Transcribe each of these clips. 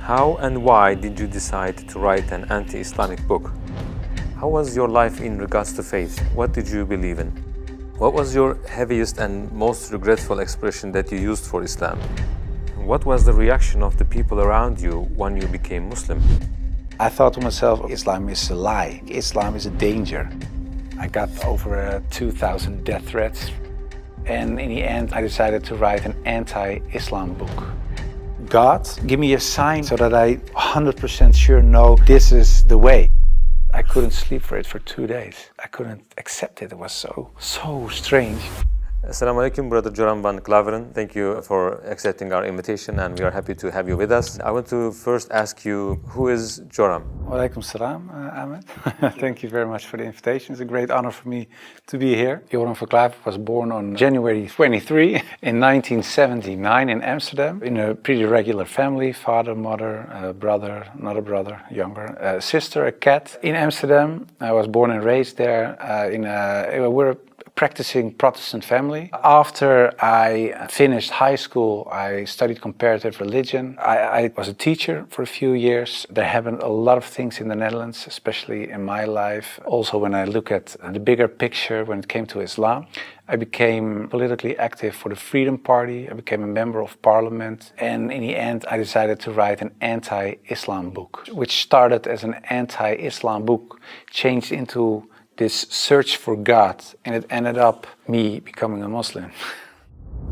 How and why did you decide to write an anti-Islamic book? How was your life in regards to faith? What did you believe in? What was your heaviest and most regretful expression that you used for Islam? What was the reaction of the people around you when you became Muslim? I thought to myself, Islam is a lie. Islam is a danger. I got over 2,000 death threats. And in the end, I decided to write an anti-Islam book. God, give me a sign so that I 100% sure know this is the way. I couldn't sleep for it for 2 days. I couldn't accept it. It was so strange. Assalamu alaikum, Brother Joram van Klaveren. Thank you for accepting our invitation, and we are happy to have you with us. I want to first ask you, who is Joram? Walaikum salam, Ahmed. Thank you very much for the invitation. It's a great honor for me to be here. Joram van Klaveren was born on January 23 in 1979 in Amsterdam, in a pretty regular family, father, mother, brother, another brother, younger, a sister, a cat. In Amsterdam, I was born and raised there. We're a practicing Protestant family. After I finished high school, I studied comparative religion. I was a teacher for a few years. There happened a lot of things in the Netherlands, especially in my life. Also, when I look at the bigger picture when it came to Islam, I became politically active for the Freedom Party. I became a member of parliament. And in the end, I decided to write an anti-Islam book, which started as an anti-Islam book, changed into this search for God, and it ended up me becoming a Muslim.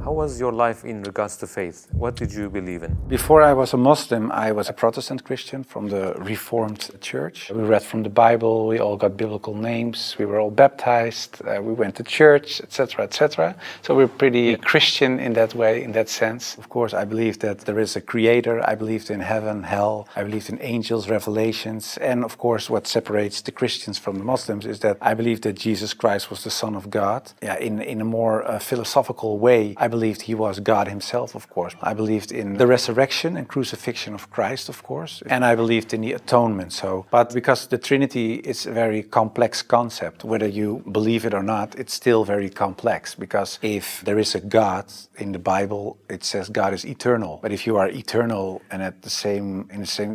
How was your life in regards to faith? What did you believe in? Before I was a Muslim, I was a Protestant Christian from the Reformed Church. We read from the Bible, we all got biblical names, we were all baptized, we went to church, etc., etc. So we're pretty Christian in that way, in that sense. Of course, I believed that there is a creator, I believed in heaven, hell, I believed in angels, revelations, and of course what separates the Christians from the Muslims is that I believe that Jesus Christ was the Son of God. Yeah, in a more philosophical way, I believed he was God himself, of course. I believed in the resurrection and crucifixion of Christ, of course. And I believed in the atonement. But because the Trinity is a very complex concept, whether you believe it or not, it's still very complex. Because if there is a God in the Bible, it says God is eternal. But if you are eternal and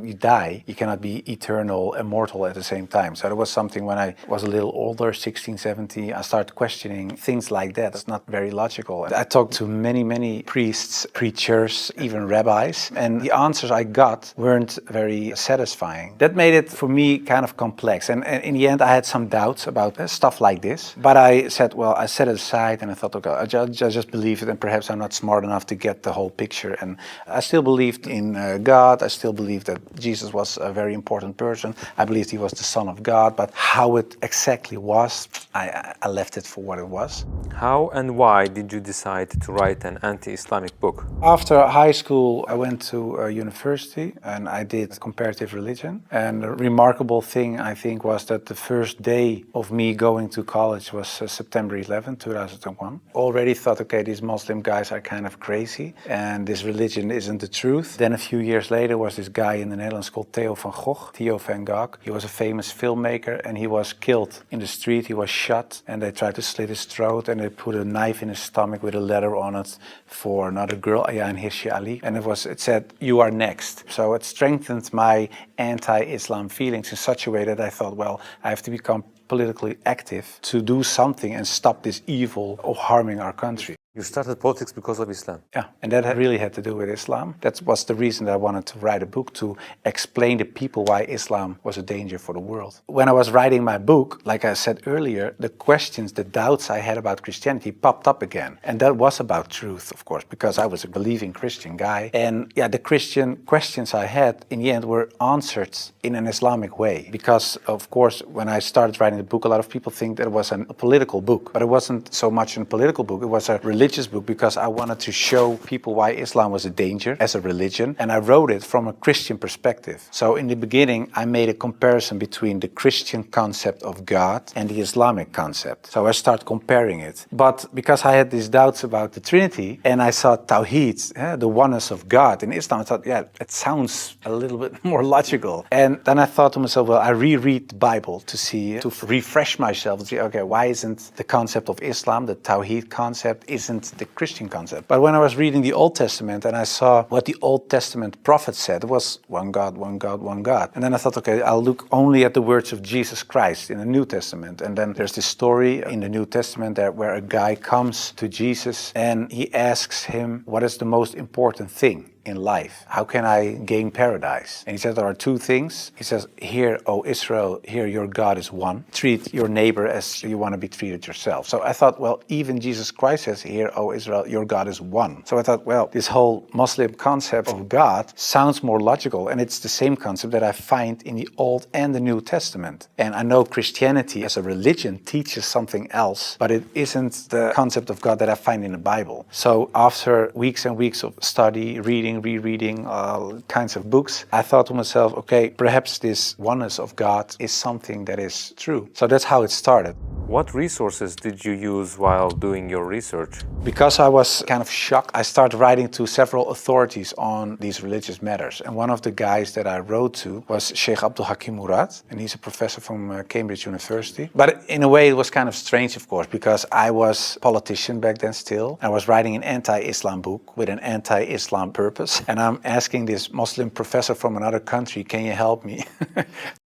you die, you cannot be eternal, immortal at the same time. So that was something when I was a little older, 16, 17, I started questioning things like that. It's not very logical. I talked to many priests, preachers, even rabbis, and the answers I got weren't very satisfying. That made it for me kind of complex, and in the end I had some doubts about stuff like this, but I said, well, I set it aside and I thought, okay, I just believe it, and perhaps I'm not smart enough to get the whole picture. And I still believed in God. I still believed that Jesus was a very important person. I believed he was the Son of God, but how it exactly was, I left it for what it was. How and why did you decide to write an anti-Islamic book? After high school, I went to university and I did comparative religion. And the remarkable thing, I think, was that the first day of me going to college was September 11, 2001. Already thought, okay, these Muslim guys are kind of crazy and this religion isn't the truth. Then a few years later was this guy in the Netherlands called Theo van Gogh. He was a famous filmmaker and he was killed in the street. He was shot and they tried to slit his throat and they put a knife in his stomach with a letter on it for another girl, Ayaan Hirsi Ali, and it said, "You are next." So it strengthened my anti-Islam feelings in such a way that I thought, well, I have to become politically active to do something and stop this evil of harming our country. You started politics because of Islam. Yeah, and that really had to do with Islam. That was the reason that I wanted to write a book, to explain to people why Islam was a danger for the world. When I was writing my book, like I said earlier, the questions, the doubts I had about Christianity popped up again. And that was about truth, of course, because I was a believing Christian guy. And yeah, the Christian questions I had in the end were answered in an Islamic way. Because, of course, when I started writing the book, a lot of people think that it was a political book. But it wasn't so much a political book, it was a religious book, because I wanted to show people why Islam was a danger as a religion, and I wrote it from a Christian perspective. So in the beginning I made a comparison between the Christian concept of God and the Islamic concept. So I started comparing it. But because I had these doubts about the Trinity and I saw Tawheed, the oneness of God in Islam, I thought, yeah, it sounds a little bit more logical. And then I thought to myself, well, I reread the Bible to refresh myself, to see, okay, why isn't the concept of Islam, the Tawheed concept, isn't isn't the Christian concept. But when I was reading the Old Testament and I saw what the Old Testament prophets said, it was one God, one God, one God. And then I thought, okay, I'll look only at the words of Jesus Christ in the New Testament. And then there's this story in the New Testament where a guy comes to Jesus and he asks him, what is the most important thing in life? How can I gain paradise? And he says there are two things. He says, hear, O Israel, hear your God is one. Treat your neighbor as you want to be treated yourself. So I thought, well, even Jesus Christ says, hear, O Israel, your God is one. So I thought, well, this whole Muslim concept of God sounds more logical, and it's the same concept that I find in the Old and the New Testament. And I know Christianity as a religion teaches something else, but it isn't the concept of God that I find in the Bible. So after weeks and weeks of study, rereading all kinds of books, I thought to myself, okay, perhaps this oneness of God is something that is true. So that's how it started. What resources did you use while doing your research? Because I was kind of shocked, I started writing to several authorities on these religious matters. And one of the guys that I wrote to was Sheikh Abdul Hakim Murad, and he's a professor from Cambridge University. But in a way, it was kind of strange, of course, because I was a politician back then still. I was writing an anti-Islam book with an anti-Islam purpose. And I'm asking this Muslim professor from another country, can you help me?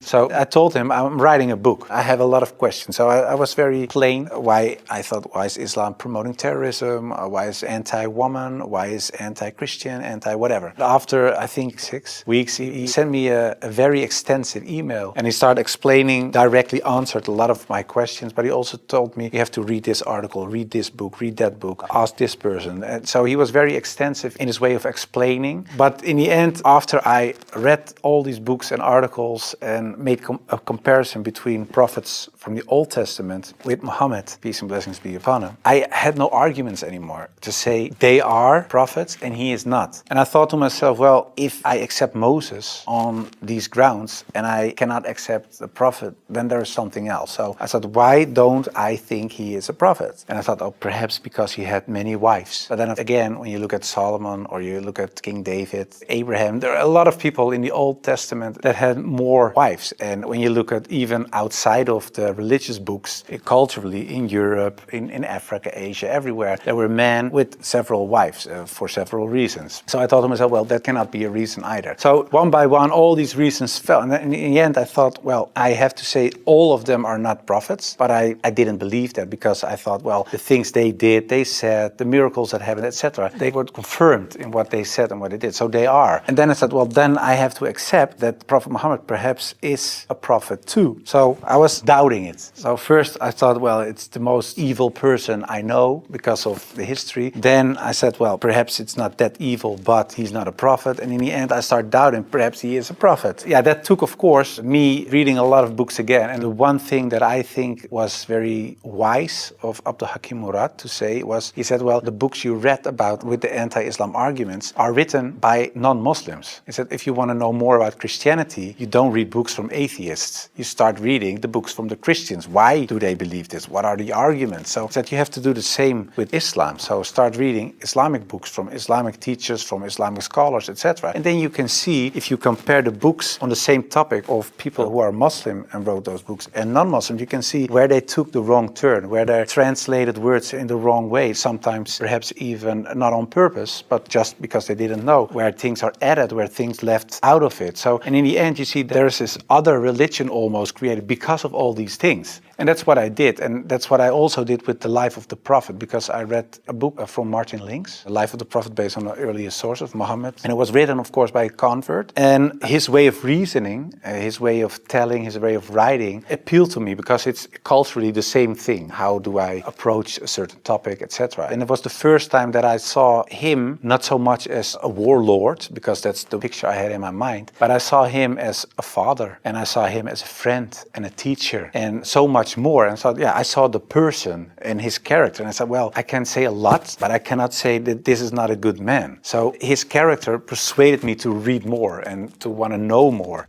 So I told him I'm writing a book. I have a lot of questions. So I was very plain why I thought, why is Islam promoting terrorism? Why is anti-woman? Why is anti-Christian? Anti-whatever. After, I think, 6 weeks, he sent me a very extensive email. And he started explaining, directly answered a lot of my questions. But he also told me, you have to read this article, read this book, read that book, ask this person. And so he was very extensive in his way of explaining. But in the end, after I read all these books and articles and made a comparison between prophets from the Old Testament with Muhammad, peace and blessings be upon him, I had no arguments anymore to say they are prophets and he is not. And I thought to myself, well, if I accept Moses on these grounds and I cannot accept the prophet, then there is something else. So I thought, why don't I think he is a prophet? And I thought, oh, perhaps because he had many wives. But then again, when you look at Solomon or you look at King David, Abraham, there are a lot of people in the Old Testament that had more wives. And when you look at even outside of the religious books, culturally in Europe, in Africa, Asia, everywhere, there were men with several wives for several reasons. So I thought to myself, well, that cannot be a reason either. So one by one, all these reasons fell. And then in the end, I thought, well, I have to say all of them are not prophets. But I didn't believe that because I thought, well, the things they did, they said, the miracles that happened, etc., they were confirmed in what they said and what they did. So they are. And then I said, well, then I have to accept that Prophet Muhammad perhaps is a prophet too. So I was doubting it. So first I thought, well, it's the most evil person I know because of the history. Then I said, well, perhaps it's not that evil, but he's not a prophet. And in the end, I started doubting, perhaps he is a prophet. Yeah, that took, of course, me reading a lot of books again. And the one thing that I think was very wise of Abdul Hakim Murad to say was, he said, well, the books you read about with the anti-Islam arguments are written by non-Muslims. He said, if you want to know more about Christianity, you don't read books from atheists. You start reading the books from the Christians. Why do they believe this? What are the arguments? So that you have to do the same with Islam. So start reading Islamic books from Islamic teachers, from Islamic scholars, etc. And then you can see, if you compare the books on the same topic of people who are Muslim and wrote those books and non-Muslim, you can see where they took the wrong turn, where they translated words in the wrong way, sometimes perhaps even not on purpose, but just because they didn't know, where things are added, where things left out of it. So, and in the end, you see there's this other religion almost created because of all these things. And that's what I did. And that's what I also did with the life of the Prophet, because I read a book from Martin Links, The Life of the Prophet, based on the earliest source of Muhammad. And it was written, of course, by a convert. And his way of reasoning, his way of telling, his way of writing appealed to me because it's culturally the same thing. How do I approach a certain topic, etc. And it was the first time that I saw him not so much as a warlord, because that's the picture I had in my mind, but I saw him as a father, and I saw him as a friend and a teacher, and so much more. And so, yeah, I saw the person and his character, and I said, well, I can say a lot, but I cannot say that this is not a good man. So his character persuaded me to read more and to want to know more.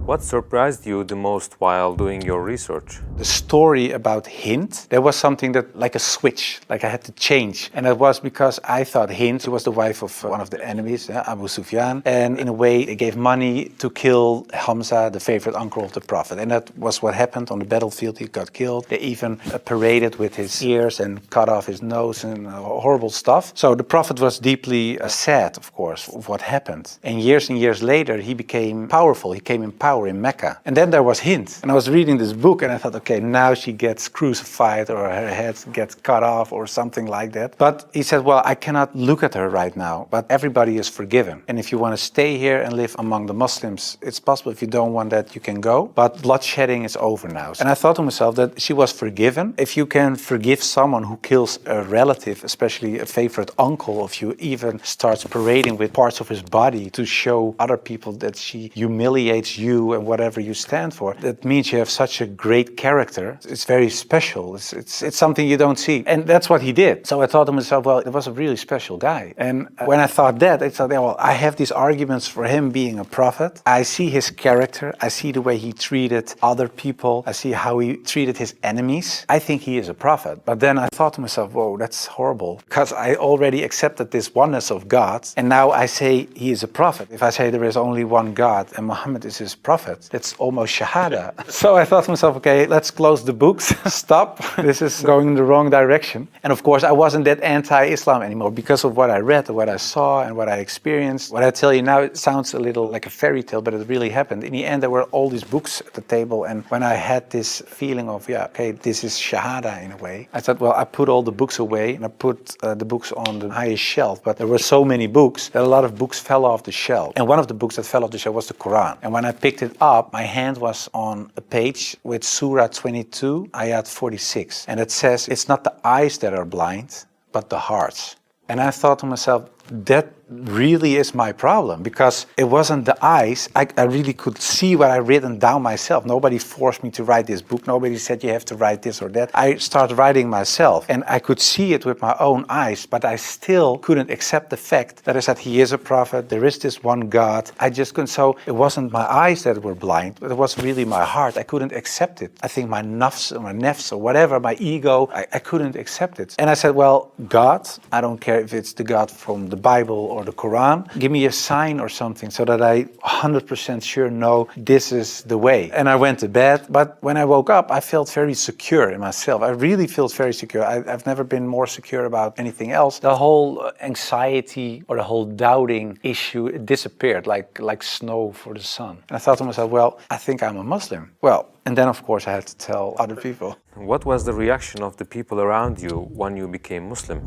What surprised you the most while doing your research? The story about Hind, there was something that, like a switch, like I had to change. And it was because I thought Hind, she was the wife of one of the enemies, Abu Sufyan. And in a way, they gave money to kill Hamza, the favorite uncle of the Prophet. And that was what happened on the battlefield. He got killed. They even paraded with his ears and cut off his nose and horrible stuff. So the Prophet was deeply sad, of course, of what happened. And years later, he became powerful. He came in power in Mecca. And then there was Hind. And I was reading this book and I thought, okay, now she gets crucified or her head gets cut off or something like that. But he said, well, I cannot look at her right now, but everybody is forgiven. And if you want to stay here and live among the Muslims, it's possible. If you don't want that, you can go. But bloodshedding is over now. And I thought to myself that she was forgiven. If you can forgive someone who kills a relative, especially a favorite uncle of you, even starts parading with parts of his body to show other people that she humiliates you and whatever you stand for, that means you have such a great character. It's very special. It's something you don't see. And that's what he did. So I thought to myself, well, it was a really special guy. And when I thought that, I thought, well, I have these arguments for him being a prophet. I see his character. I see the way he treated other people. I see how he treated his enemies. I think he is a prophet. But then I thought to myself, whoa, that's horrible. Because I already accepted this oneness of God. And now I say he is a prophet. If I say there is only one God and Muhammad is his prophet, that's almost shahada. So I thought to myself, okay, let's close the books. Stop. This is going in the wrong direction. And of course, I wasn't that anti-Islam anymore because of what I read, what I saw, and what I experienced. What I tell you now, it sounds a little like a fairy tale, but it really happened. In the end, there were all these books at the table. And when I had this feeling of, yeah, okay, this is shahada in a way, I thought, well, I put all the books away and I put the books on the highest shelf. But there were so many books that a lot of books fell off the shelf. And one of the books that fell off the shelf was the Quran. And when I picked it up, my hand was on a page with Surah 22, Ayat 46. And it says, it's not the eyes that are blind, but the hearts. And I thought to myself, that really is my problem, because it wasn't the eyes. I really could see what I written down myself. Nobody forced me to write this book. Nobody said you have to write this or that. I started writing myself and I could see it with my own eyes, but I still couldn't accept the fact that I said he is a prophet, there is this one God. I just couldn't. So it wasn't my eyes that were blind, but it was really my heart. I couldn't accept it. I think my nafs or whatever, my ego, I couldn't accept it. And I said, well, God, I don't care if it's the God from the Bible or the Quran, give me a sign or something so that I 100% sure know this is the way. And I went to bed, but when I woke up, I felt very secure in myself. I really felt very secure. I've never been more secure about anything else. The whole anxiety or the whole doubting issue, it disappeared like snow for the sun. And I thought to myself, well, I think I'm a Muslim. Well, and then of course I had to tell other people. What was the reaction of the people around you when you became Muslim?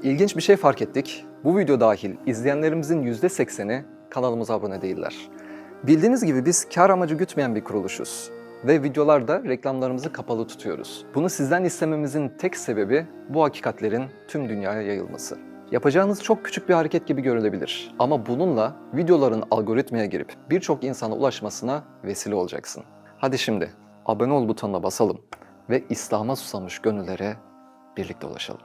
İlginç bir şey fark ettik. Bu video dahil izleyenlerimizin %80'i kanalımıza abone değiller. Bildiğiniz gibi biz kar amacı gütmeyen bir kuruluşuz ve videolarda reklamlarımızı kapalı tutuyoruz. Bunu sizden istememizin tek sebebi bu hakikatlerin tüm dünyaya yayılması. Yapacağınız çok küçük bir hareket gibi görülebilir ama bununla videoların algoritmaya girip birçok insana ulaşmasına vesile olacaksın. Hadi şimdi abone ol butonuna basalım ve İslam'a susamış gönüllere birlikte ulaşalım.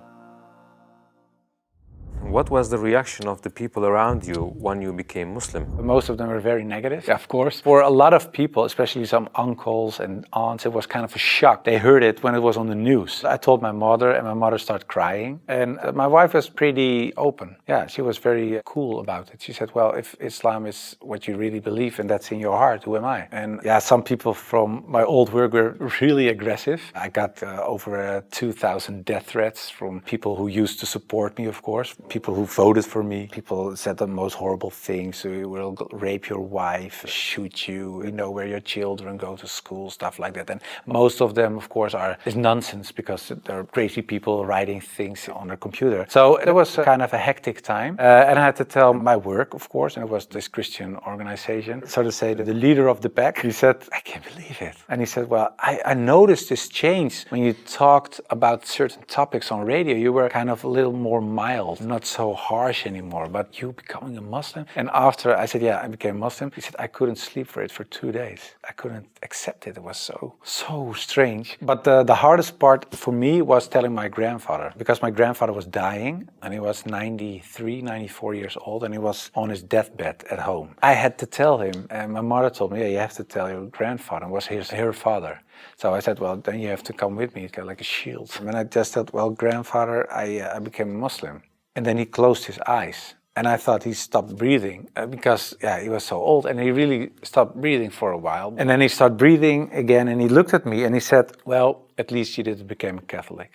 What was the reaction of the people around you when you became Muslim? Most of them were very negative, of course. For a lot of people, especially some uncles and aunts, it was kind of a shock. They heard it when it was on the news. I told my mother, and my mother started crying. And my wife was pretty open. Yeah, she was very cool about it. She said, well, if Islam is what you really believe and that's in your heart, who am I? And yeah, some people from my old work were really aggressive. I got over 2,000 death threats from people who used to support me, of course. People who voted for me. People said the most horrible things. We will rape your wife, shoot you, we know where your children go to school, stuff like that. And most of them, of course, is nonsense because they're crazy people writing things on their computer. So it was kind of a hectic time. And I had to tell my work, of course, and it was this Christian organization. So to say, the leader of the pack, he said, I can't believe it. And he said, well, I noticed this change when you talked about certain topics on radio. You were kind of a little more mild, not so harsh anymore, but you becoming a Muslim? And after I said, yeah, I became Muslim, he said, I couldn't sleep for it for 2 days. I couldn't accept it. It was so strange. But the hardest part for me was telling my grandfather, because my grandfather was dying and he was 93, 94 years old and he was on his deathbed at home. I had to tell him, and my mother told me, yeah, you have to tell your grandfather. It was her father. So I said, well, then you have to come with me. It's got like a shield. And I just said, well, grandfather, I became a Muslim. And then he closed his eyes. And I thought he stopped breathing because, yeah, he was so old. And he really stopped breathing for a while. And then he started breathing again and he looked at me and he said, well, at least you didn't become a Catholic.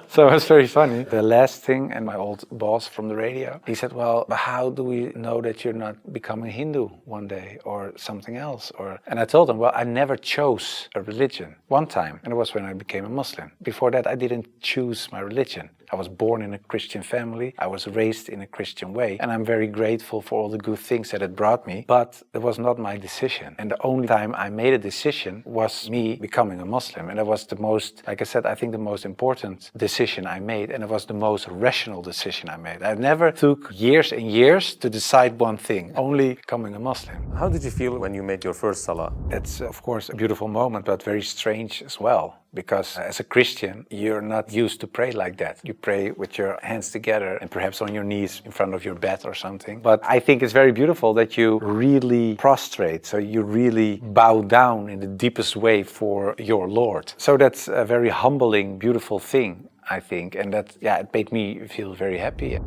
So it was very funny. The last thing, and my old boss from the radio, he said, well, but how do we know that you're not becoming Hindu one day or something else? And I told him, well, I never chose a religion one time. And it was when I became a Muslim. Before that, I didn't choose my religion. I was born in a Christian family. I was raised in a Christian way. And I'm very grateful for all the good things that it brought me. But it was not my decision. And the only time I made a decision was me becoming a Muslim. And it was the most, like I said, I think the most important decision I made. And it was the most rational decision I made. I never took years and years to decide one thing, only becoming a Muslim. How did you feel when you made your first salah? It's, of course, a beautiful moment, but very strange as well. Because as a Christian, you're not used to pray like that. You pray with your hands together and perhaps on your knees in front of your bed or something. But I think it's very beautiful that you really prostrate. So you really bow down in the deepest way for your Lord. So that's a very humbling, beautiful thing, I think. And that, yeah, it made me feel very happy.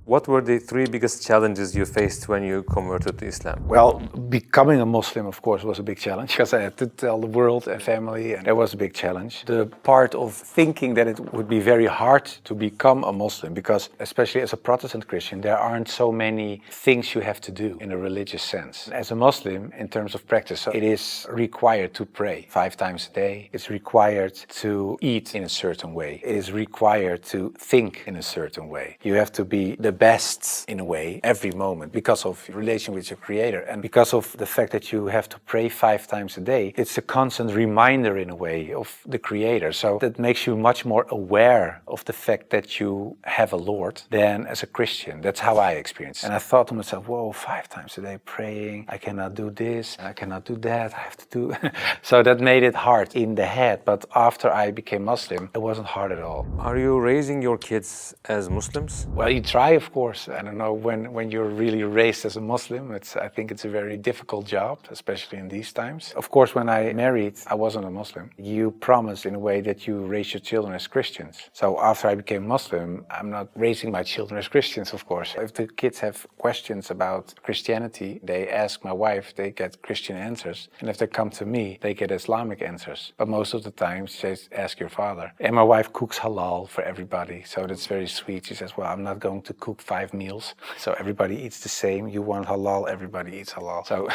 What were the 3 biggest challenges you faced when you converted to Islam? Well, becoming a Muslim, of course, was a big challenge because I had to tell the world and family, and that was a big challenge. The part of thinking that it would be very hard to become a Muslim, because especially as a Protestant Christian, there aren't so many things you have to do in a religious sense. As a Muslim, in terms of practice, it is required to pray 5 times a day. It's required to eat in a certain way. It is required to think in a certain way. You have to be the best in a way every moment because of your relation with your Creator and because of the fact that you have to pray 5 times a day. It's a constant reminder in a way of the Creator, so that makes you much more aware of the fact that you have a Lord than as a Christian. That's how I experienced it. And I thought to myself, whoa, 5 times a day praying, I cannot do this, I cannot do that, I have to do so that made it hard in the head. But after I became Muslim, it wasn't hard at all. Are you raising your kids as Muslims? Well, you try, of course. I don't know, when you're really raised as a Muslim, I think it's a very difficult job, especially in these times. Of course, when I married, I wasn't a Muslim. You promise in a way that you raise your children as Christians. So after I became Muslim, I'm not raising my children as Christians, of course. If the kids have questions about Christianity, they ask my wife, they get Christian answers. And if they come to me, they get Islamic answers. But most of the time, they ask your father. And my wife cooks halal for everybody, so that's very sweet. She says, well, I'm not going to cook 5 meals, so everybody eats the same. You want halal, everybody eats halal. So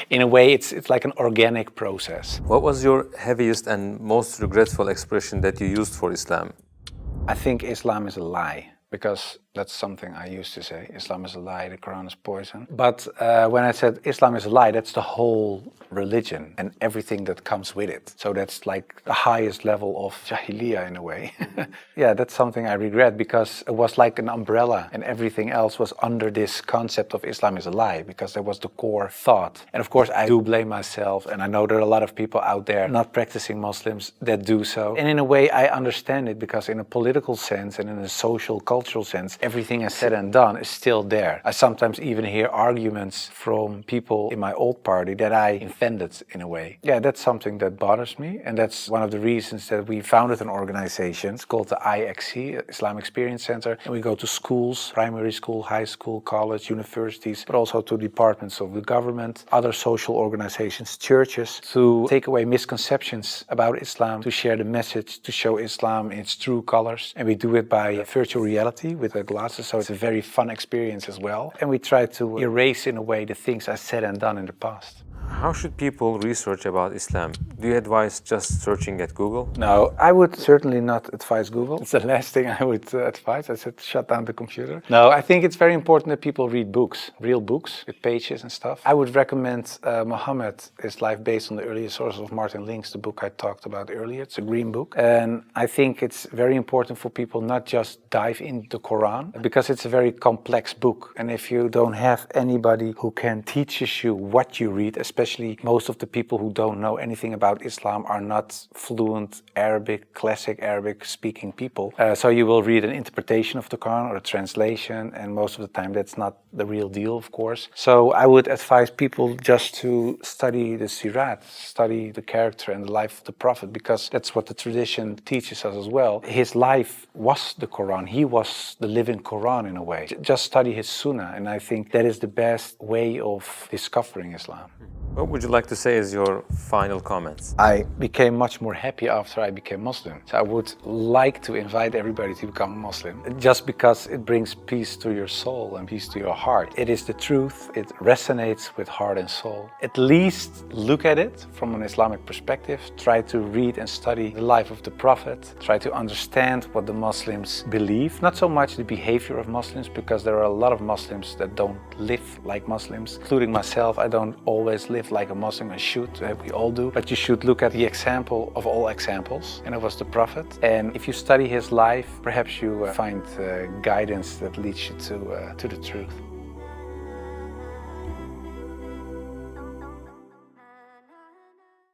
in a way, it's like an organic process. What was your heaviest and most regretful expression that you used for Islam? I think Islam is a lie, because that's something I used to say. Islam is a lie, the Quran is poison. But when I said Islam is a lie, that's the whole religion and everything that comes with it. So that's like the highest level of Jahiliyyah in a way. Yeah, that's something I regret, because it was like an umbrella and everything else was under this concept of Islam is a lie, because that was the core thought. And of course, I do blame myself, and I know there are a lot of people out there not practicing Muslims that do so. And in a way, I understand it, because in a political sense and in a social, cultural sense, everything I said and done is still there. I sometimes even hear arguments from people in my old party that I offended in a way. Yeah, that's something that bothers me, and that's one of the reasons that we founded an organization. It's called the IXC, Islam Experience Center, and we go to schools, primary school, high school, college, universities, but also to departments of the government, other social organizations, churches, to take away misconceptions about Islam, to share the message, to show Islam in its true colors. And we do it by virtual reality with the glasses, so it's a very fun experience as well. And we try to erase in a way the things I said and done in the past. How should people research about Islam? Do you advise just searching at Google? No, I would certainly not advise Google. It's the last thing I would advise. I said shut down the computer. No, I think it's very important that people read books, real books with pages and stuff. I would recommend Muhammad, His Life Based on the Earlier Sources of Martin Links, the book I talked about earlier. It's a green book. And I think it's very important for people not just dive into the Quran, because it's a very complex book. And if you don't have anybody who can teach you what you read, especially most of the people who don't know anything about Islam are not fluent Arabic, classic Arabic speaking people. So you will read an interpretation of the Quran or a translation, and most of the time that's not the real deal, of course. So I would advise people just to study the Sirat, study the character and the life of the Prophet, because that's what the tradition teaches us as well. His life was the Quran. He was the living Quran in a way. Just study his Sunnah, and I think that is the best way of discovering Islam. What would you like to say as your final comments? I became much more happy after I became Muslim. So I would like to invite everybody to become a Muslim, just because it brings peace to your soul and peace to your heart. It is the truth. It resonates with heart and soul. At least look at it from an Islamic perspective. Try to read and study the life of the Prophet. Try to understand what the Muslims believe. Not so much the behavior of Muslims, because there are a lot of Muslims that don't live like Muslims, including myself. I don't always live like a Muslim. I should, we all do, but you should look at the example of all examples, and it was the Prophet. And if you study his life, perhaps you find guidance that leads you to the truth.